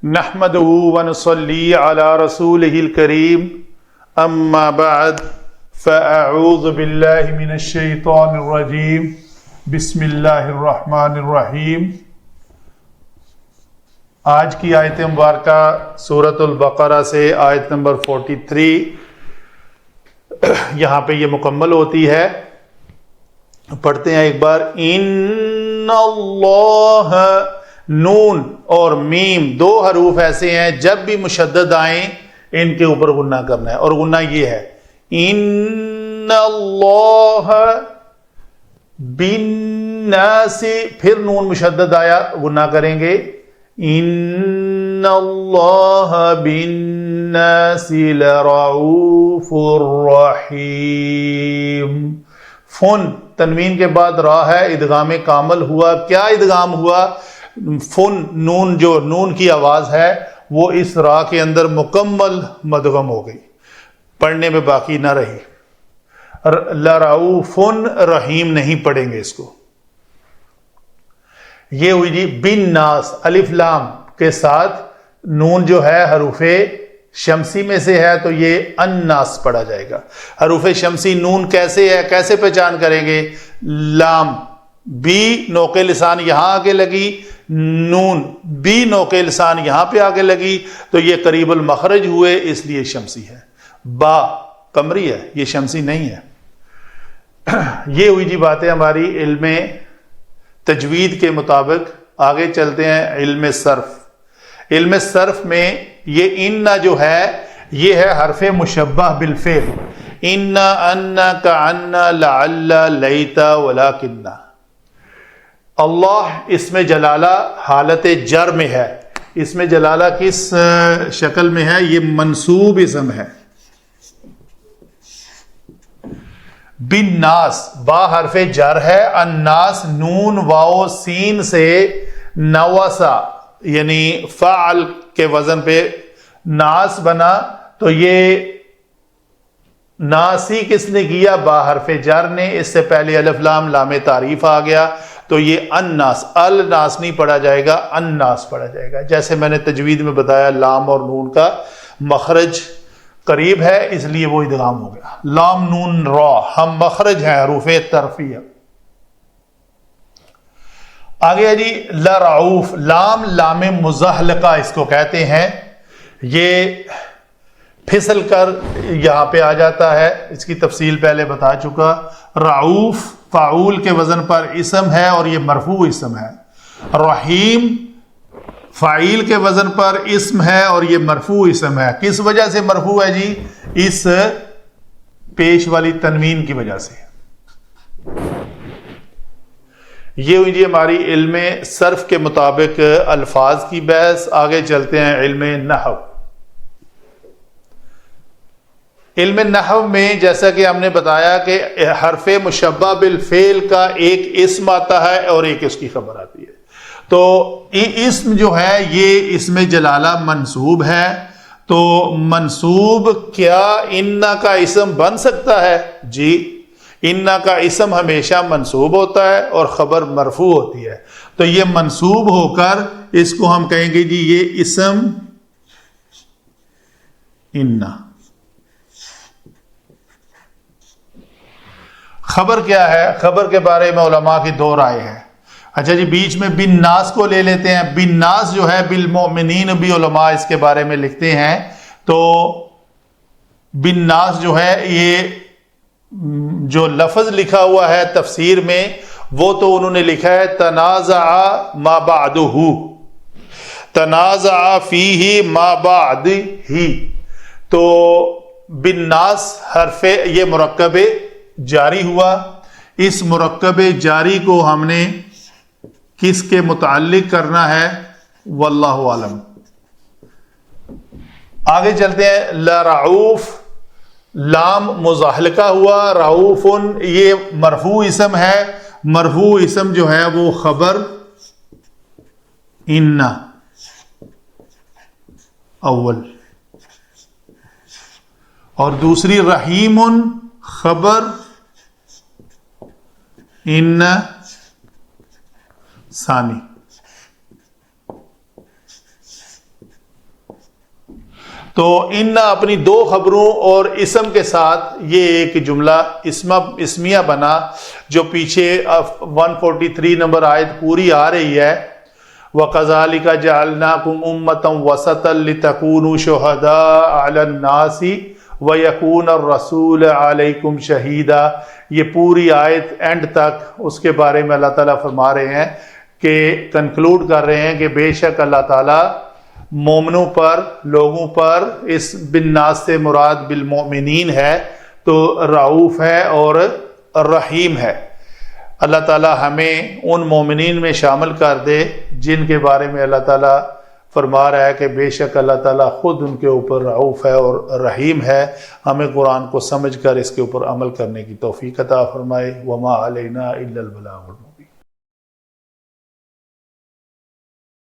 نحمده ونصلي على رسوله الكريم اما بعد فاعوذ باللہ من الشیطان الرجیم بسم اللہ الرحمن الرحیم۔ آج کی آیت مبارکہ سورۃ البقرہ سے آیت نمبر 43 یہاں پہ یہ مکمل ہوتی ہے۔ پڑھتے ہیں ایک بار۔ ان اللہ، نون اور میم دو حروف ایسے ہیں جب بھی مشدد آئیں ان کے اوپر غنہ کرنا ہے، اور غنہ یہ ہے ان اللہ بالناس، پھر نون مشدد آیا غنہ کریں گے ان اللہ بالناس لرؤوف رحیم۔ فن تنوین کے بعد را ہے، ادغام کامل ہوا۔ کیا ادغام ہوا؟ فن، نون جو نون کی آواز ہے وہ اس را کے اندر مکمل مدغم ہو گئی، پڑھنے میں باقی نہ رہی۔ لرؤوف رحیم نہیں پڑھیں گے اس کو۔ یہ ہوئی جی بن ناس، الف لام کے ساتھ نون جو ہے حروف شمسی میں سے ہے تو یہ الناس پڑھا جائے گا۔ حروف شمسی نون کیسے ہے، کیسے پہچان کریں گے؟ لام بی نوقے لسان یہاں آگے لگی، نون بی نوقے لسان یہاں پہ آگے لگی تو یہ قریب المخرج ہوئے، اس لیے شمسی ہے۔ با قمری ہے، یہ شمسی نہیں ہے۔ یہ ہوئی جی باتیں ہماری علم تجوید کے مطابق۔ آگے چلتے ہیں علم صرف۔ علم صرف میں یہ ان جو ہے یہ ہے حرف مشبہ بالفعل، ان، ان، کان، لعل، لیت، ولکن۔ اللہ اس میں جلالہ حالت جر میں ہے۔ اس میں جلالہ کس شکل میں ہے؟ یہ منصوب اسم ہے۔ بن ناس، با حرف جر ہے، الناس نون واو سین سے نوسا یعنی فعل کے وزن پہ ناس بنا، تو یہ ناسی کس نے کیا؟ با حرف جر نے۔ اس سے پہلے الف لام لام تعریف آ گیا تو یہ الناس، الناس نہیں پڑھا جائے گا، الناس پڑھا جائے گا۔ جیسے میں نے تجوید میں بتایا لام اور نون کا مخرج قریب ہے اس لیے وہ ادغام ہو گیا۔ لام نون را ہم مخرج ہیں حروف ترفیع۔ آگے ہے جی لرؤوف، لام لام مزحلقہ اس کو کہتے ہیں۔ یہ پھسل کر یہاں پہ آ جاتا ہے، اس کی تفصیل پہلے بتا چکا۔ رعوف فاعول کے وزن پر اسم ہے اور یہ مرفوع اسم ہے۔ رحیم فاعل کے وزن پر اسم ہے اور یہ مرفوع اسم ہے۔ کس وجہ سے مرفوع ہے جی؟ اس پیش والی تنوین کی وجہ سے۔ یہ ہوئی جی ہماری علم صرف کے مطابق الفاظ کی بحث۔ آگے چلتے ہیں علم نحو۔ علم نحو میں جیسا کہ ہم نے بتایا کہ حرف مشبہ بالفعل کا ایک اسم آتا ہے اور ایک اس کی خبر آتی ہے۔ تو اسم جو ہے یہ اسم جلالہ منصوب ہے، تو منصوب کیا انا کا اسم بن سکتا ہے؟ جی، انا کا اسم ہمیشہ منصوب ہوتا ہے اور خبر مرفوع ہوتی ہے، تو یہ منصوب ہو کر اس کو ہم کہیں گے جی یہ اسم انا۔ خبر کیا ہے؟ خبر کے بارے میں علماء کی دو رائے ہے۔ اچھا جی، بیچ میں بن ناس کو لے لیتے ہیں۔ بن ناس جو ہے بالمؤمنین بھی علماء اس کے بارے میں لکھتے ہیں، تو بن ناس جو ہے یہ جو لفظ لکھا ہوا ہے تفسیر میں وہ تو انہوں نے لکھا ہے تنازع ما بعدہ، تنازع فیہ ما بعد ہی، تو بن ناس حرف یہ مرکب جاری ہوا۔ اس مرکب جاری کو ہم نے کس کے متعلق کرنا ہے؟ واللہ عالم۔ آگے چلتے ہیں۔ لرعوف لام مزحلقہ ہوا، رعوف یہ مرفوع اسم ہے۔ مرفوع اسم جو ہے وہ خبر ان اول، اور دوسری رحیم خبر ان ثانی۔ تو ان اپنی دو خبروں اور اسم کے ساتھ یہ ایک جملہ اسمیہ بنا جو پیچھے 143 نمبر آیت پوری آ رہی ہے، وَكَذَلِكَ جَعَلْنَاكُمْ أُمَّةً وَسَطًا لِتَكُونُوا شُهَدَاءَ عَلَى النَّاسِ وَيَكُونَ الرَّسُولُ عَلَيْكُمْ شَهِيدًا۔ یہ پوری آیت اینڈ تک اس کے بارے میں اللہ تعالیٰ فرما رہے ہیں کہ کنکلوڈ کر رہے ہیں کہ بے شک اللہ تعالیٰ مومنوں پر، لوگوں پر، اس بالناس سے مراد بالمؤمنین ہے تو رعوف ہے اور رحیم ہے۔ اللہ تعالیٰ ہمیں ان مومنین میں شامل کر دے جن کے بارے میں اللہ تعالیٰ فرما رہا ہے کہ بے شک اللہ تعالیٰ خود ان کے اوپر رعوف ہے اور رحیم ہے۔ ہمیں قرآن کو سمجھ کر اس کے اوپر عمل کرنے کی توفیق عطا فرمائے۔ وما علینا الا البلاغ۔